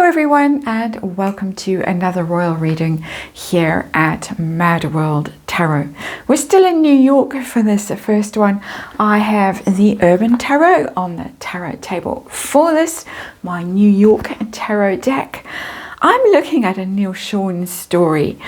Hello everyone, and welcome to another royal reading here at MadWorldTarot. We're still in New York for this first one. I have the Urban Tarot on the tarot table for this, my New York tarot deck. I'm looking at a Neil Sean story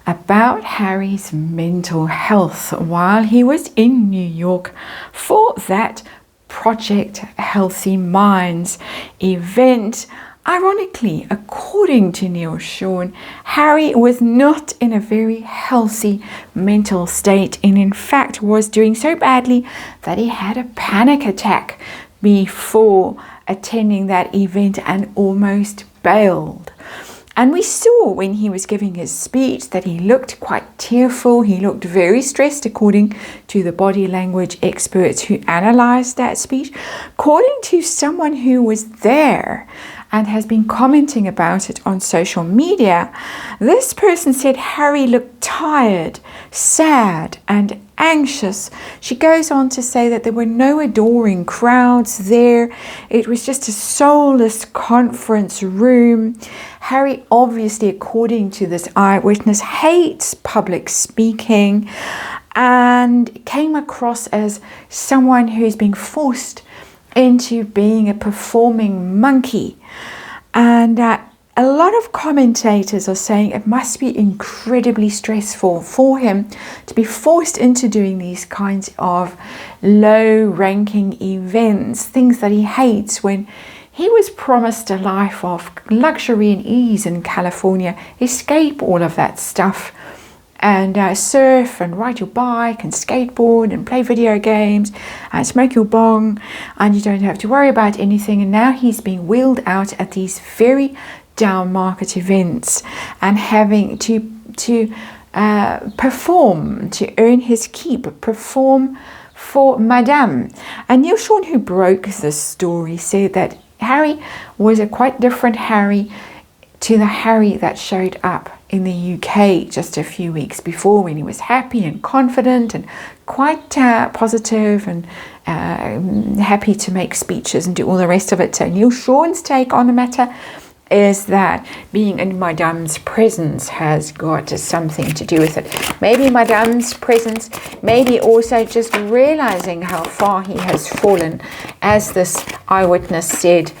about Harry's mental health while he was in New York for that Project Healthy Minds event. Ironically, according to Neil Sean, Harry was not in a very healthy mental state and in fact was doing so badly that he had a panic attack before attending that event and almost bailed. And we saw when he was giving his speech that he looked quite tearful. He looked very stressed according to the body language experts who analysed that speech. According to someone who was there and has been commenting about it on social media, this person said Harry looked tired, sad and anxious. She goes on to say that there were no adoring crowds there. It was just a soulless conference room. Harry obviously, according to this eyewitness, hates public speaking and came across as someone who's being forced into being a performing monkey. And a lot of commentators are saying it must be incredibly stressful for him to be forced into doing these kinds of low-ranking events, things that he hates, when he was promised a life of luxury and ease in California. Escape all of that stuff and surf and ride your bike and skateboard and play video games and smoke your bong, and you don't have to worry about anything. And now he's being wheeled out at these very down market events and having to perform to earn his keep, perform for Madame. And Neil Sean, who broke this story, said that Harry was a quite different Harry to the Harry that showed up in the UK just a few weeks before, when he was happy and confident and quite positive and happy to make speeches and do all the rest of it. So Neil Sean's take on the matter is that being in Madame's presence has got something to do with it. Maybe Madame's presence, maybe also just realizing how far he has fallen. As this eyewitness said,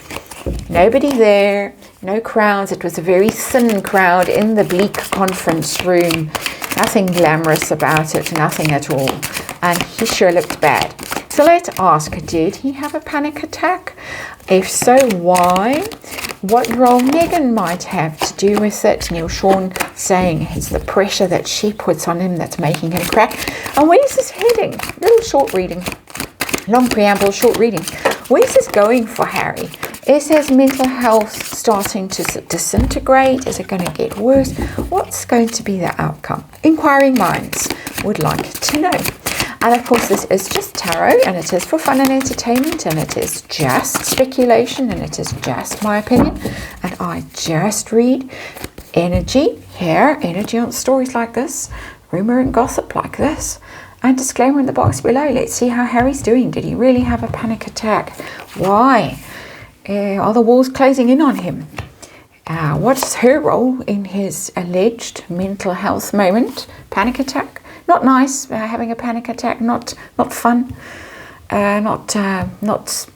nobody there, no crowds. It was a very thin crowd in the bleak conference room. Nothing glamorous about it, nothing at all. And he sure looked bad. So let's ask, did he have a panic attack? If so, why? What role Meghan might have to do with it? Neil Sean saying it's the pressure that she puts on him that's making him crack. And where's this heading? Little short reading. Long preamble, short reading. Where's this going for Harry? Is his mental health starting to disintegrate? Is it going to get worse? What's going to be the outcome? Inquiring minds would like to know. And of course, this is just tarot, and it is for fun and entertainment, and it is just speculation, and it is just my opinion. And I just read energy here, energy on stories like this, rumor and gossip like this. And disclaimer in the box below. Let's see how Harry's doing. Did he really have a panic attack? Why? Are the walls closing in on him? What's her role in his alleged mental health moment? Panic attack? Not nice, having a panic attack. Not fun. Not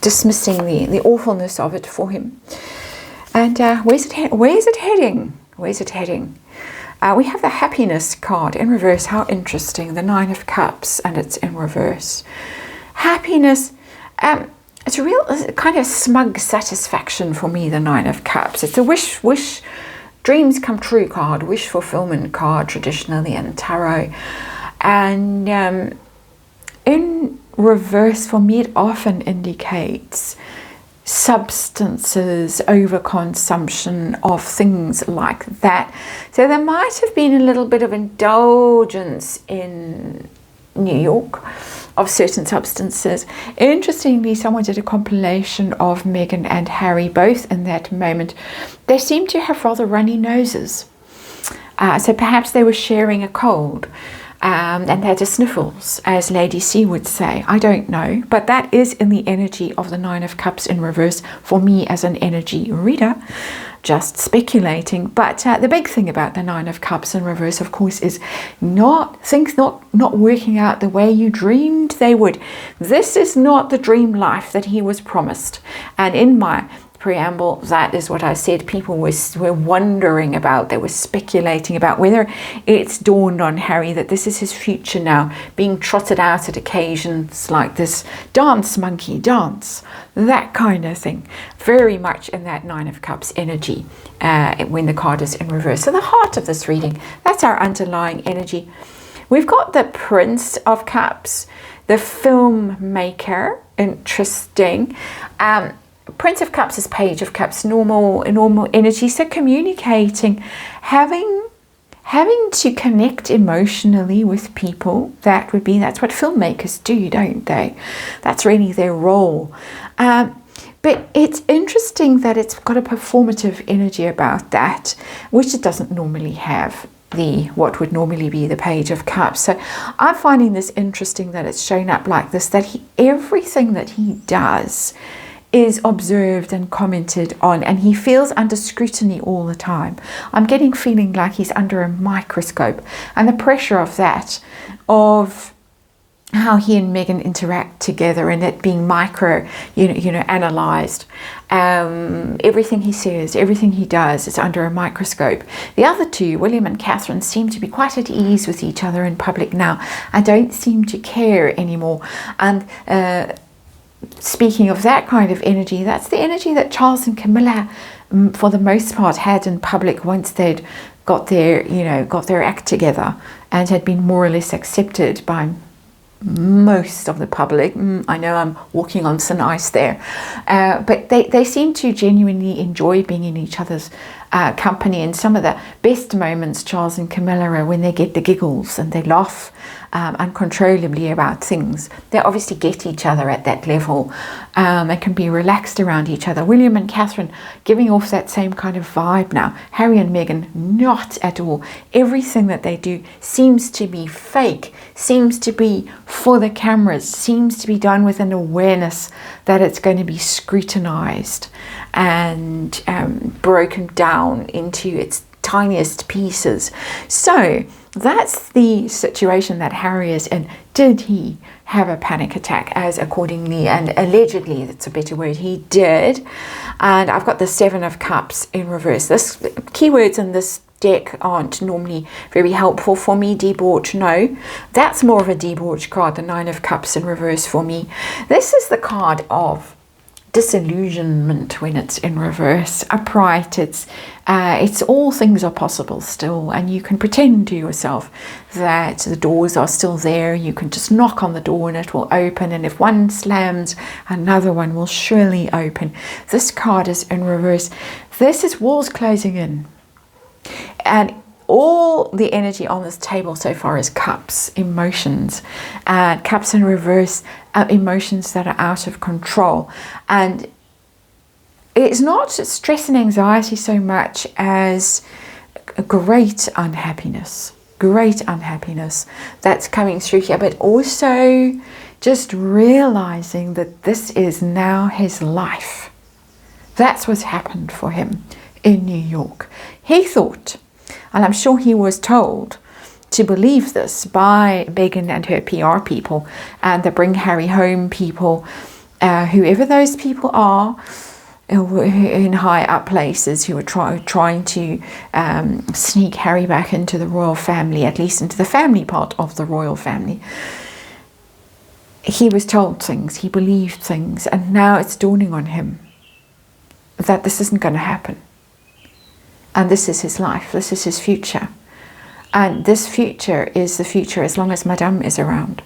dismissing the awfulness of it for him. And where's it heading? Where's it heading? We have the happiness card in reverse. How interesting. The 9 of Cups, and it's in reverse. Happiness. It's a real kind of smug satisfaction for me, the 9 of Cups. It's a wish, dreams come true card, wish fulfillment card traditionally in tarot. And in reverse, for me, it often indicates substances, overconsumption of things like that. So there might have been a little bit of indulgence in New York of certain substances. Interestingly, someone did a compilation of Meghan and Harry, both in that moment. They seem to have rather runny noses. So perhaps they were sharing a cold. and they're the sniffles, as Lady C would say. I don't know, but that is in the energy of the Nine of Cups in reverse for me as an energy reader. Just speculating. But the big thing about the Nine of Cups in reverse, of course, is things not working out the way you dreamed they would. This is not the dream life that he was promised. And in my preamble, that is what I said. People were wondering about, they were speculating about whether it's dawned on Harry that this is his future now, being trotted out at occasions like this, dance monkey dance, that kind of thing. Very much in that Nine of Cups energy when the card is in reverse. So the heart of this reading, that's our underlying energy. We've got the Prince of Cups, the filmmaker, interesting. Prince of Cups is Page of Cups, normal energy. So communicating, having to connect emotionally with people. That's what filmmakers do, don't they? That's really their role. But it's interesting that it's got a performative energy about that, which it doesn't normally have. What would normally be the Page of Cups. So I'm finding this interesting that it's shown up like this, that everything that he does is observed and commented on, and he feels under scrutiny all the time. I'm feeling like he's under a microscope, and the pressure of that, of how he and Meghan interact together, and it being analyzed. Everything he says, everything he does is under a microscope. The other two, William and Catherine, seem to be quite at ease with each other in public now. I don't seem to care anymore. And speaking of that kind of energy, that's the energy that Charles and Camilla, for the most part, had in public once they'd got their act together and had been more or less accepted by most of the public. I know I'm walking on some ice there, but they seem to genuinely enjoy being in each other's company. And some of the best moments, Charles and Camilla, are when they get the giggles and they laugh uncontrollably about things. They obviously get each other at that level. They can be relaxed around each other. William and Catherine giving off that same kind of vibe now. Harry and Meghan, not at all. Everything that they do seems to be fake, seems to be for the cameras, seems to be done with an awareness that it's going to be scrutinized and broken down into its tiniest pieces. So that's the situation that Harry is in. Did he have a panic attack, as accordingly and allegedly, that's a better word, he did. And I've got the Seven of Cups in reverse. This keywords in this deck aren't normally very helpful for me. Debauch, no. That's more of a debauch card, the Nine of Cups in reverse for me. This is the card of disillusionment when it's in reverse. Upright, it's all things are possible still, and you can pretend to yourself that the doors are still there. You can just knock on the door and it will open, and if one slams, another one will surely open. This card is in reverse. This is walls closing in, and all the energy on this table so far is cups, emotions, cups in reverse, emotions that are out of control. And it's not stress and anxiety so much as great unhappiness that's coming through here, but also just realizing that this is now his life. That's what's happened for him in New York. He thought, and I'm sure he was told to believe this by Meghan and her PR people and the Bring Harry Home people, whoever those people are, in high up places, who are trying to sneak Harry back into the royal family, at least into the family part of the royal family. He was told things, he believed things, and now it's dawning on him that this isn't going to happen. And this is his life, this is his future. And this future is the future as long as Madame is around.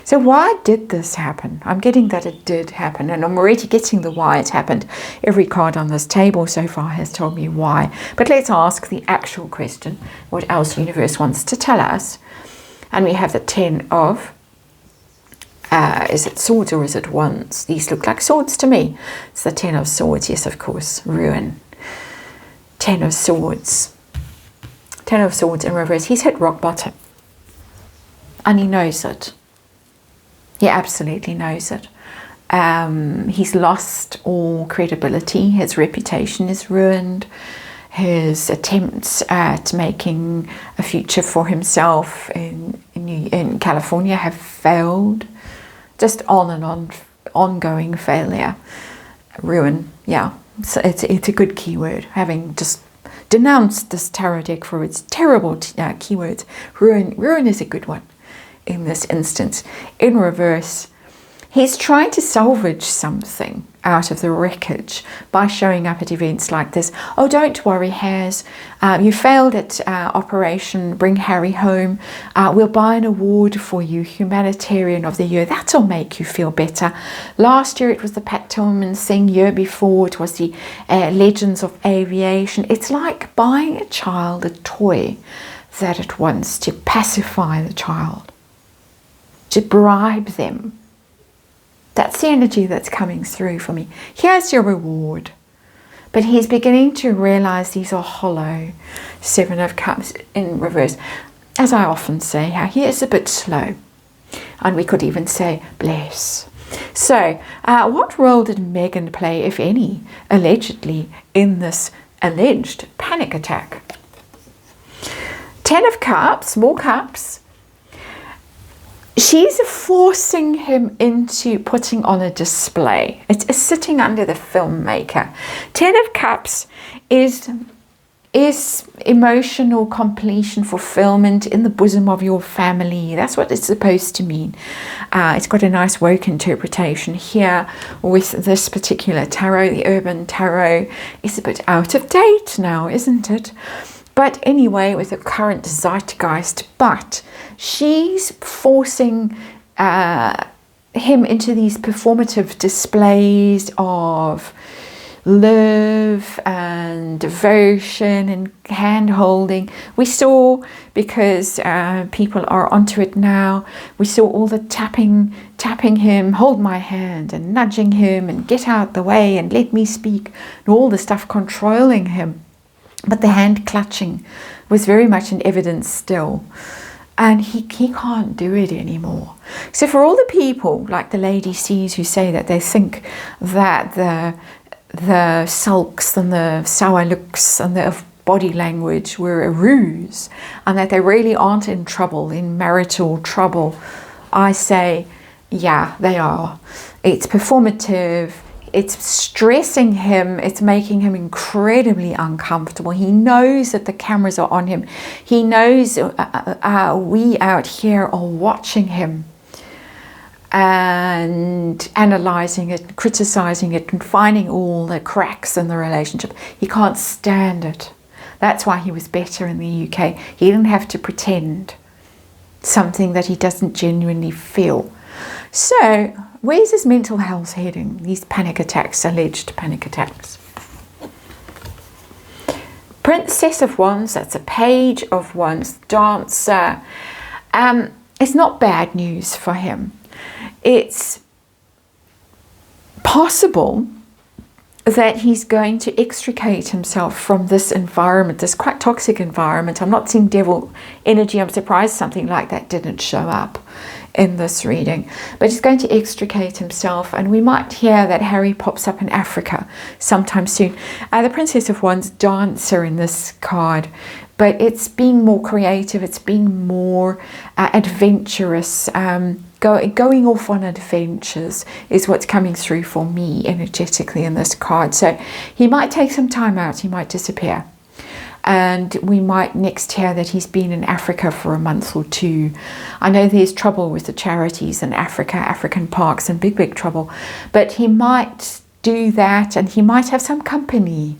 So why did this happen? I'm getting that it did happen, and I'm already getting the why it happened. Every card on this table so far has told me why. But let's ask the actual question, what else universe wants to tell us. And we have the 10 of, is it swords or is it wands? These look like swords to me. It's the 10 of swords, yes, of course, ruin. 10 of swords. 10 of swords in reverse. He's hit rock bottom. And he knows it. He absolutely knows it. He's lost all credibility. His reputation is ruined. His attempts at making a future for himself in California have failed. Just on and on, ongoing failure. Ruin, yeah. So it's a good keyword. Having just denounced this tarot deck for its terrible keywords, ruin is a good one in this instance. In reverse, he's trying to salvage something out of the wreckage by showing up at events like this. Oh, don't worry, Haz. You failed at Operation Bring Harry Home. We'll buy an award for you, Humanitarian of the Year. That'll make you feel better. Last year it was the Pat Tillman thing. Year before it was the Legends of Aviation. It's like buying a child a toy that it wants to pacify the child, to bribe them. That's the energy that's coming through for me. Here's your reward. But he's beginning to realize these are hollow. Seven of Cups in reverse. As I often say, he is a bit slow. And we could even say, bless. So, what role did Megan play, if any, allegedly, in this alleged panic attack? 10 of Cups, more cups. She's forcing him into putting on a display. It's sitting under the filmmaker. 10 of Cups is emotional completion, fulfillment in the bosom of your family. That's what it's supposed to mean. It's got a nice woke interpretation here with this particular tarot. The Urban Tarot is a bit out of date now, isn't it? But anyway, with the current zeitgeist, but she's forcing him into these performative displays of love and devotion and hand-holding. We saw, because people are onto it now, we saw all the tapping him, hold my hand, and nudging him, and get out the way, and let me speak, and all the stuff controlling him. But the hand clutching was very much in evidence still. And he can't do it anymore. So for all the people, like the Lady C's, who say that they think that the sulks and the sour looks and the body language were a ruse, and that they really aren't in trouble, in marital trouble, I say, yeah, they are. It's performative. It's stressing him. It's making him incredibly uncomfortable. He knows that the cameras are on him. He knows we out here are watching him and analyzing it, criticizing it, and finding all the cracks in the relationship. He can't stand it. That's why he was better in the UK. He didn't have to pretend something that he doesn't genuinely feel. So, where's his mental health heading? These panic attacks, alleged panic attacks. Princess of Wands, that's a Page of Wands, Dancer. It's not bad news for him. It's possible that he's going to extricate himself from this environment, this quite toxic environment. I'm not seeing devil energy. I'm surprised something like that didn't show up in this reading. But he's going to extricate himself, and we might hear that Harry pops up in Africa sometime soon. The Princess of Wands, Dancer in this card, but it's being more creative, it's being more adventurous, going off on adventures is what's coming through for me energetically in this card. So he might take some time out, he might disappear. And we might next hear that he's been in Africa for a month or two. I know there's trouble with the charities in Africa, African parks, and big trouble. But he might do that, and he might have some company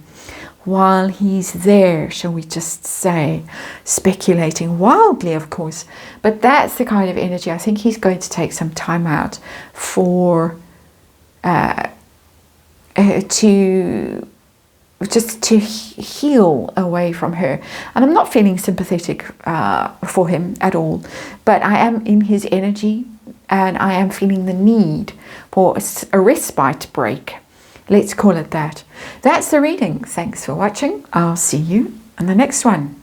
while he's there, shall we just say. Speculating wildly, of course. But that's the kind of energy. I think he's going to take some time out for to heal away from her. And I'm not feeling sympathetic for him at all, but I am in his energy, and I am feeling the need for a respite break. Let's call it that. That's the reading. Thanks for watching. I'll see you in the next one.